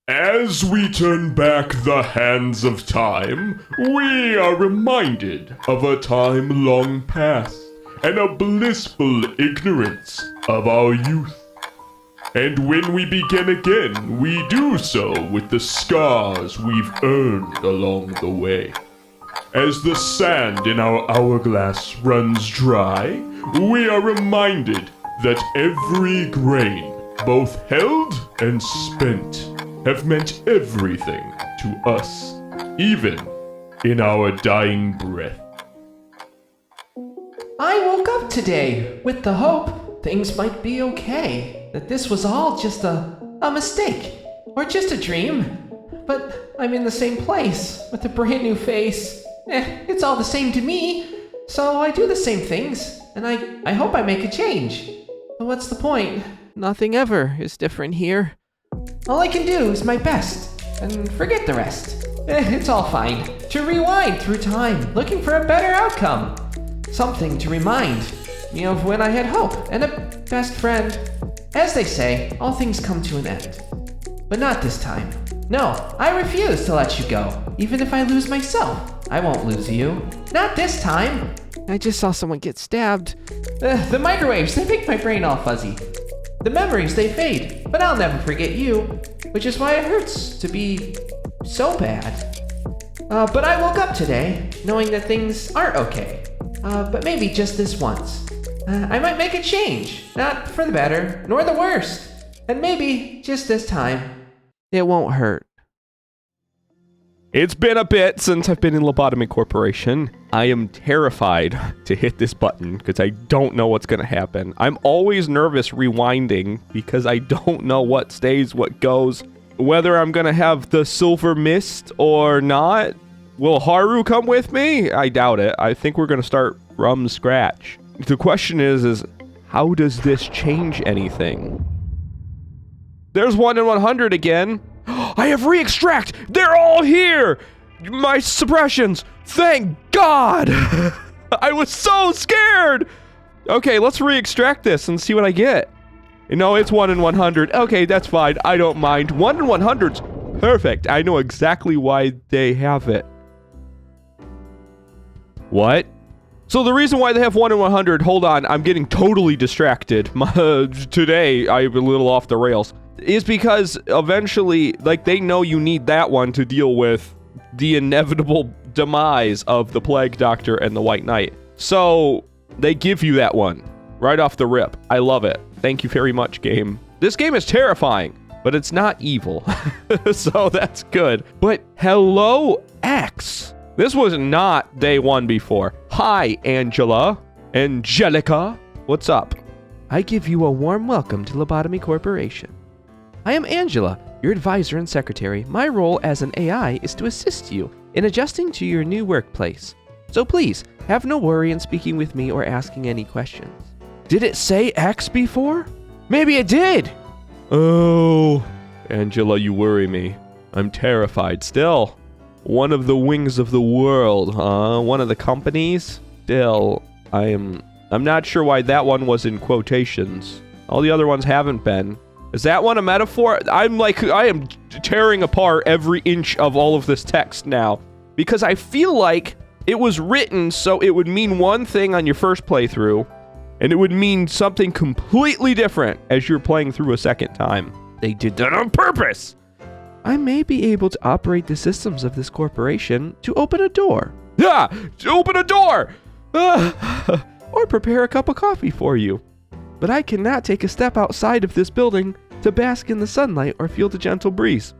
As we turn back the hands of time, we are reminded of a time long past and a blissful ignorance of our youth. And when we begin again, we do so with the scars we've earned along the way. As the sand in our hourglass runs dry, we are reminded that every grain, both held and spent, have meant everything to us, even in our dying breath. I woke up today with the hope things might be okay, that this was all just a mistake, or just a dream. But I'm in the same place, with a brand new face. It's all the same to me, so I do the same things, and I hope I make a change. But what's the point? Nothing ever is different here. All I can do is my best, and forget the rest. It's all fine. To rewind through time, looking for a better outcome. Something to remind me of when I had hope and a best friend. As they say, all things come to an end. But not this time. No, I refuse to let you go. Even if I lose myself, I won't lose you. Not this time. I just saw someone get stabbed. The microwaves, they make my brain all fuzzy. The memories, they fade, but I'll never forget you, which is why it hurts to be so bad. But I woke up today, knowing that things aren't okay. But maybe just this once. I might make a change, not for the better, nor the worst. And maybe, just this time, it won't hurt. It's been a bit since I've been in Lobotomy Corporation. I am terrified to hit this button because I don't know what's going to happen. I'm always nervous rewinding because I don't know what stays, what goes, whether I'm going to have the silver mist or not. Will Haru come with me? I doubt it. I think we're going to start from scratch. The question is how does this change anything? There's 1 in 100 again. I have re-extract! They're all here! My suppressions! Thank God! I was so scared! Okay, let's re-extract this and see what I get. No, it's 1 in 100. Okay, that's fine. I don't mind. 1 in 100's perfect. I know exactly why they have it. What? So the reason why they have 1 in 100, hold on, I'm getting totally distracted. Today, I'm a little off the rails. Is because eventually, like, they know you need that one to deal with the inevitable demise of the Plague Doctor and the White Knight. So they give you that one right off the rip. I love it. Thank you very much, game. This game is terrifying, but it's not evil. So that's good. But hello, X. This was not day 1 before. Hi, Angelica. What's up? I give you a warm welcome to Lobotomy Corporation. I am Angela, your advisor and secretary. My role as an AI is to assist you in adjusting to your new workplace. So please, have no worry in speaking with me or asking any questions. Did it say X before? Maybe it did! Oh, Angela, you worry me. I'm terrified still. One of the wings of the world, huh? One of the companies? Still, I'm not sure why that one was in quotations. All the other ones haven't been. Is that one a metaphor? I am tearing apart every inch of all of this text now. Because I feel like it was written so it would mean one thing on your first playthrough, and it would mean something completely different as you're playing through a second time. They did that on purpose! I may be able to operate the systems of this corporation to open a door. Yeah! To open a door! Or prepare a cup of coffee for you. But I cannot take a step outside of this building to bask in the sunlight or feel the gentle breeze.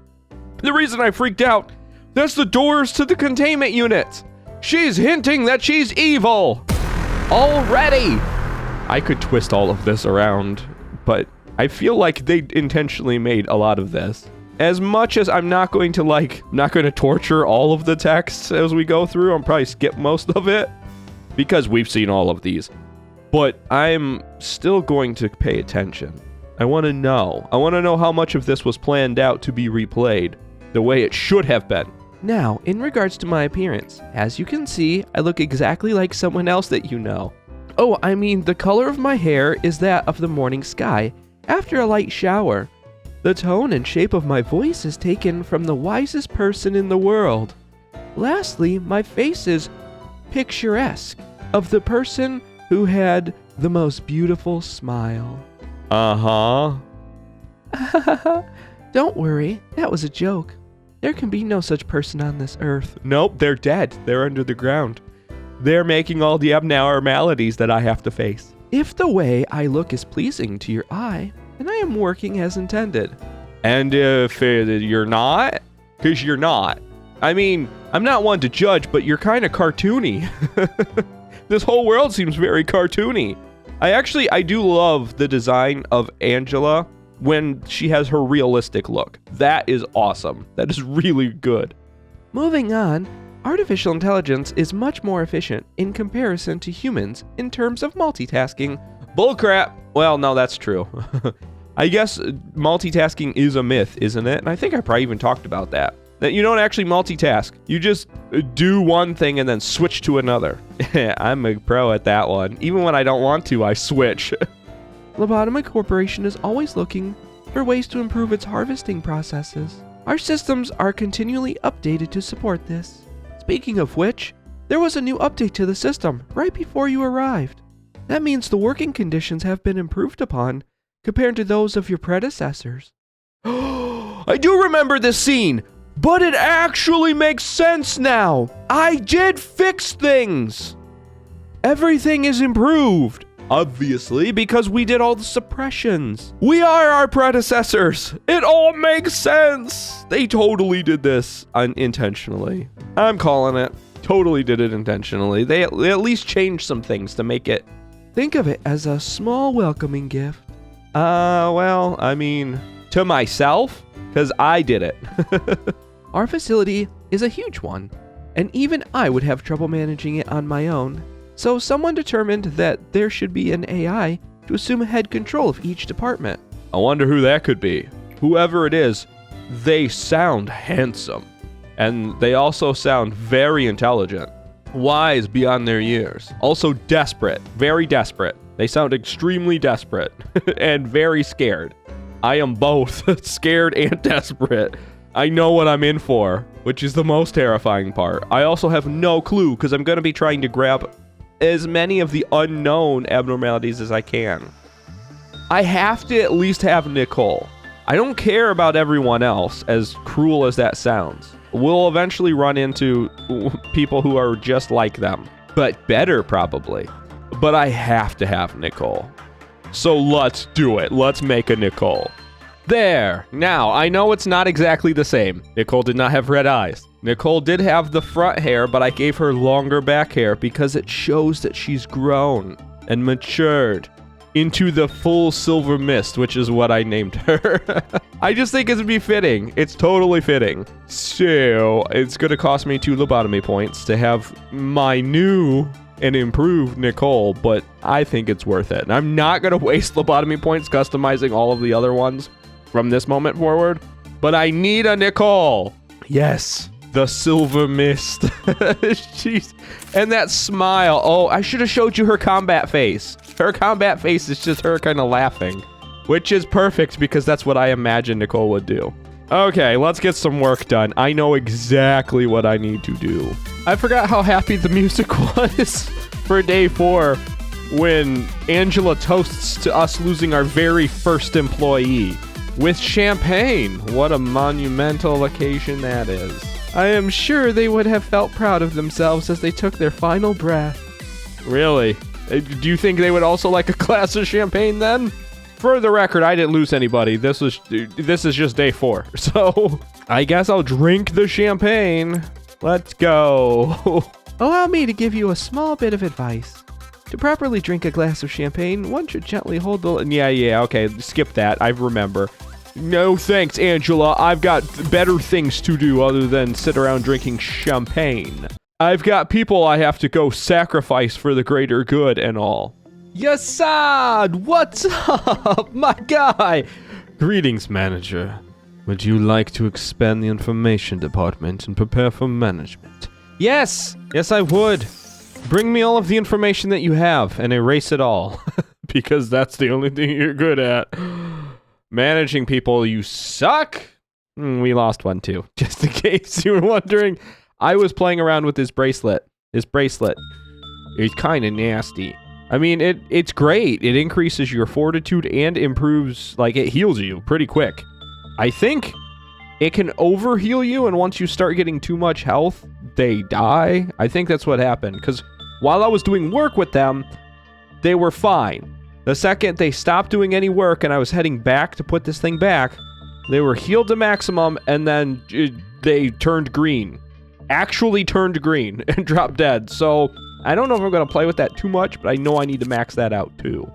The reason I freaked out, that's the doors to the containment units. She's hinting that she's evil. Already. I could twist all of this around, but I feel like they intentionally made a lot of this. As much as I'm not going to torture all of the text as we go through, I'll probably skip most of it because we've seen all of these. But I'm still going to pay attention. I want to know. I want to know how much of this was planned out to be replayed the way it should have been. Now, in regards to my appearance, as you can see, I look exactly like someone else that you know. Oh, I mean, the color of my hair is that of the morning sky after a light shower. The tone and shape of my voice is taken from the wisest person in the world. Lastly, my face is picturesque, of the person who had the most beautiful smile. Uh-huh. Don't worry, that was a joke. There can be no such person on this earth. Nope, they're dead. They're under the ground. They're making all the abnormalities that I have to face. If the way I look is pleasing to your eye, then I am working as intended. And if you're not? Because you're not. I mean, I'm not one to judge, but you're kind of cartoony. This whole world seems very cartoony. I do love the design of Angela when she has her realistic look. That is awesome. That is really good. Moving on, artificial intelligence is much more efficient in comparison to humans in terms of multitasking. Bullcrap! Well, no, that's true. I guess multitasking is a myth, isn't it? And I think I probably even talked about that. That you don't actually multitask. You just do one thing and then switch to another. I'm a pro at that one. Even when I don't want to, I switch. Lobotomy Corporation is always looking for ways to improve its harvesting processes. Our systems are continually updated to support this. Speaking of which, there was a new update to the system right before you arrived. That means the working conditions have been improved upon compared to those of your predecessors. I do remember this scene! But it actually makes sense now! I did fix things! Everything is improved! Obviously, because we did all the suppressions. We are our predecessors! It all makes sense! They totally did this unintentionally. I'm calling it. Totally did it intentionally. They at least changed some things to make it. Think of it as a small welcoming gift. Well, I mean, to myself? Because I did it. Our facility is a huge one, and even I would have trouble managing it on my own. So someone determined that there should be an AI to assume head control of each department. I wonder who that could be. Whoever it is, they sound handsome. And they also sound very intelligent. Wise beyond their years. Also desperate. Very desperate. They sound extremely desperate. And very scared. I am both scared and desperate. I know what I'm in for, which is the most terrifying part. I also have no clue, because I'm going to be trying to grab as many of the unknown abnormalities as I can. I have to at least have Nicole. I don't care about everyone else, as cruel as that sounds. We'll eventually run into people who are just like them, but better probably. But I have to have Nicole. So let's do it. Let's make a Nicole. There! Now, I know it's not exactly the same. Nicole did not have red eyes. Nicole did have the front hair, but I gave her longer back hair because it shows that she's grown and matured into the full silver mist, which is what I named her. I just think it'd be fitting. It's totally fitting. So, it's gonna cost me 2 lobotomy points to have my new and improved Nicole, but I think it's worth it. And I'm not gonna waste lobotomy points customizing all of the other ones from this moment forward, but I need a Nicole. Yes, the silver mist. Jeez. And that smile. Oh, I should have showed you her combat face. Her combat face is just her kind of laughing, which is perfect because that's what I imagine Nicole would do. Okay, let's get some work done. I know exactly what I need to do. I forgot how happy the music was for day 4 when Angela toasts to us losing our very first employee. With champagne. What a monumental occasion that is. I am sure they would have felt proud of themselves as they took their final breath. Really? Do you think they would also like a glass of champagne then? For the record, I didn't lose anybody. This is just day 4. So, I guess I'll drink the champagne. Let's go. Allow me to give you a small bit of advice. To properly drink a glass of champagne, one should gently hold the... Yeah, okay, skip that. I remember. No thanks, Angela. I've got better things to do other than sit around drinking champagne. I've got people I have to go sacrifice for the greater good and all. Yassad! What's up, my guy? Greetings, manager. Would you like to expand the information department and prepare for management? Yes, I would. Bring me all of the information that you have and erase it all. Because that's the only thing you're good at. Managing people, you suck. We lost one too, just in case you were wondering. I was playing around with this bracelet. This bracelet is kind of nasty. I mean, it's great. It increases your fortitude and improves, like, it heals you pretty quick. I think it can overheal you, and once you start getting too much health, they die. I think that's what happened, because while I was doing work with them, they were fine. The second they stopped doing any work and I was heading back to put this thing back, they were healed to maximum, and then they turned green. Actually turned green and dropped dead. So I don't know if I'm going to play with that too much, but I know I need to max that out too.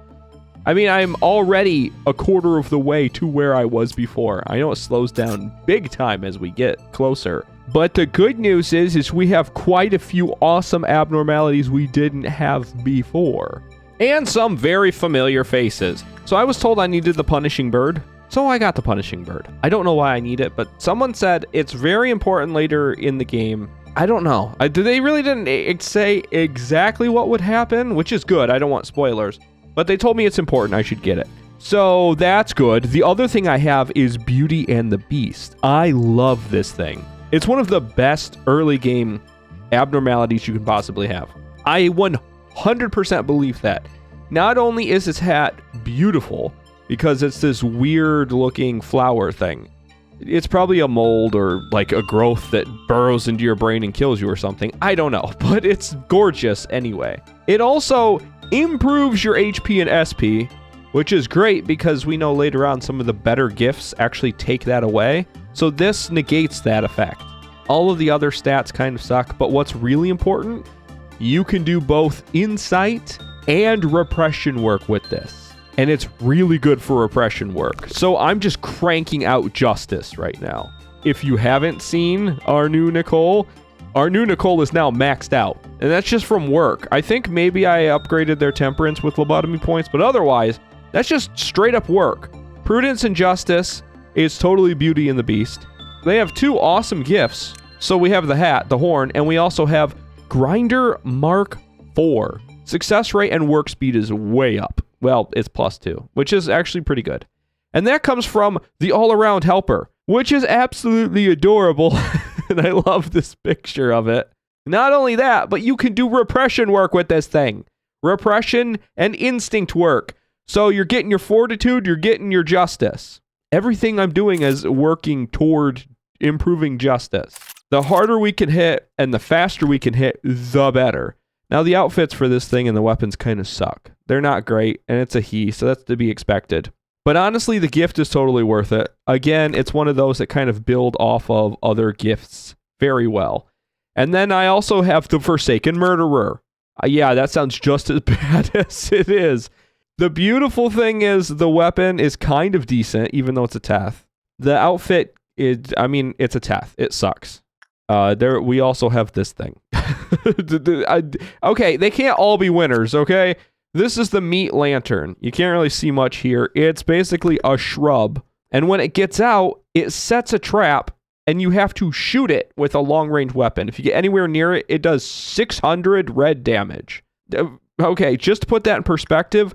I mean, I'm already a quarter of the way to where I was before. I know it slows down big time as we get closer. But the good news is we have quite a few awesome abnormalities we didn't have before. And some very familiar faces. So I was told I needed the punishing bird. So I got the punishing bird. I don't know why I need it, but someone said it's very important later in the game. I don't know. They really didn't say exactly what would happen, which is good. I don't want spoilers. But they told me it's important. I should get it. So that's good. The other thing I have is Beauty and the Beast. I love this thing. It's one of the best early game abnormalities you can possibly have. I 100% believe that. Not only is this hat beautiful, because it's this weird looking flower thing. It's probably a mold or like a growth that burrows into your brain and kills you or something. I don't know, but it's gorgeous anyway. It also improves your HP and SP, which is great because we know later on some of the better gifts actually take that away. So this negates that effect. All of the other stats kind of suck, but what's really important, you can do both insight and repression work with this. And it's really good for repression work. So I'm just cranking out justice right now. If you haven't seen our new Nicole is now maxed out. And that's just from work. I think maybe I upgraded their temperance with lobotomy points, but otherwise, that's just straight up work. Prudence and justice is totally Beauty and the Beast. They have two awesome gifts. So we have the hat, the horn, and we also have Grinder Mark IV. Success rate and work speed is way up. Well, it's +2, which is actually pretty good. And that comes from the all-around helper, which is absolutely adorable. And I love this picture of it. Not only that, but you can do repression work with this thing. Repression and instinct work. So you're getting your fortitude, you're getting your justice. Everything I'm doing is working toward improving justice. The harder we can hit and the faster we can hit, the better. Now, the outfits for this thing and the weapons kind of suck. They're not great, and it's a he, so that's to be expected. But honestly, the gift is totally worth it. Again, it's one of those that kind of build off of other gifts very well. And then I also have the Forsaken Murderer. Yeah, that sounds just as bad as it is. The beautiful thing is the weapon is kind of decent, even though it's a Teth. The outfit is, I mean, it's a Teth. It sucks. We also have this thing. Okay, they can't all be winners, okay? This is the meat lantern. You can't really see much here. It's basically a shrub. And when it gets out, it sets a trap, and you have to shoot it with a long-range weapon. If you get anywhere near it, it does 600 red damage. Okay, just to put that in perspective,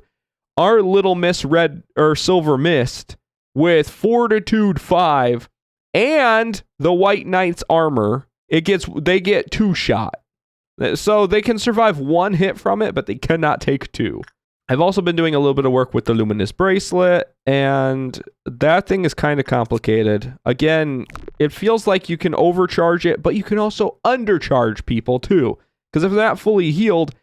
our little Miss Red or Silver Mist with Fortitude 5 and the White Knight's armor, they get 2 shot. So they can survive 1 hit from it, but they cannot take 2. I've also been doing a little bit of work with the Luminous Bracelet, and that thing is kind of complicated. Again, it feels like you can overcharge it, but you can also undercharge people too. Because if they're not fully healed,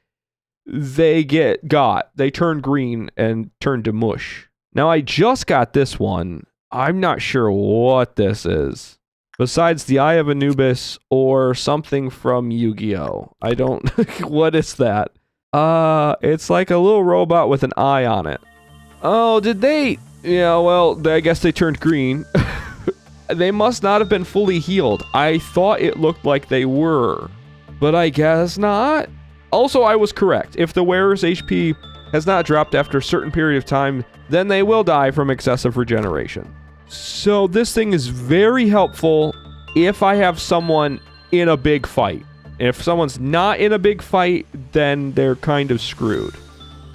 they turn green and turn to mush. Now, I just got this one. I'm not sure what this is. Besides the Eye of Anubis or something from Yu-Gi-Oh! I don't... What is that? It's like a little robot with an eye on it. Oh, did they... Yeah, well, I guess they turned green. They must not have been fully healed. I thought it looked like they were. But I guess not. Also, I was correct. If the wearer's HP has not dropped after a certain period of time, then they will die from excessive regeneration. So this thing is very helpful if I have someone in a big fight. If someone's not in a big fight, then they're kind of screwed.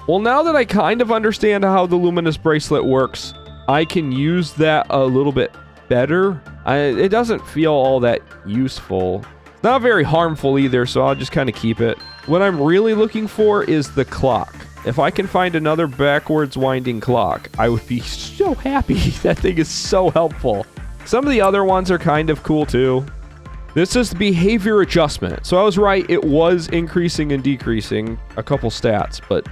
Well, now that I kind of understand how the Luminous Bracelet works, I can use that a little bit better. It doesn't feel all that useful. It's not very harmful either, so I'll just kind of keep it. What I'm really looking for is the clock. If I can find another backwards winding clock, I would be so happy. That thing is so helpful. Some of the other ones are kind of cool too. This is the behavior adjustment. So I was right, it was increasing and decreasing a couple stats, but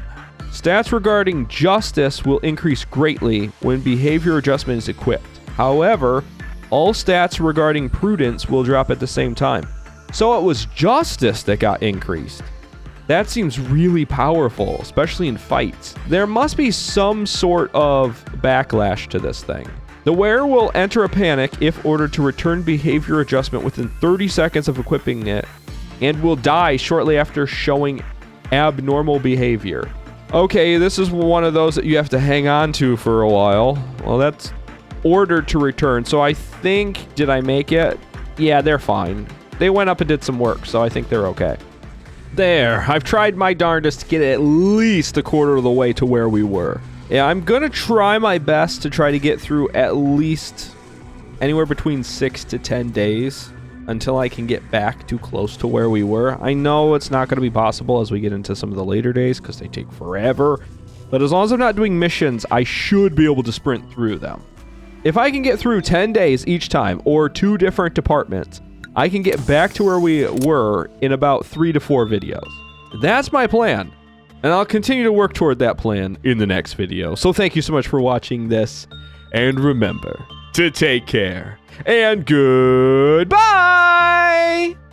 stats regarding justice will increase greatly when behavior adjustment is equipped. However, all stats regarding prudence will drop at the same time. So it was justice that got increased. That seems really powerful, especially in fights. There must be some sort of backlash to this thing. The wearer will enter a panic if ordered to return behavior adjustment within 30 seconds of equipping it, and will die shortly after showing abnormal behavior. Okay, this is one of those that you have to hang on to for a while. Well, that's ordered to return, so I think, did I make it? Yeah, they're fine. They went up and did some work, so I think they're okay. There, I've tried my darndest to get at least a quarter of the way to where we were. Yeah, I'm gonna try my best to try to get through at least anywhere between 6 to 10 days until I can get back too close to where we were. I know it's not gonna be possible as we get into some of the later days because they take forever, but as long as I'm not doing missions, I should be able to sprint through them. If I can get through 10 days each time, or 2 different departments, I can get back to where we were in about 3 to 4 videos. That's my plan. And I'll continue to work toward that plan in the next video. So thank you so much for watching this. And remember to take care. And goodbye!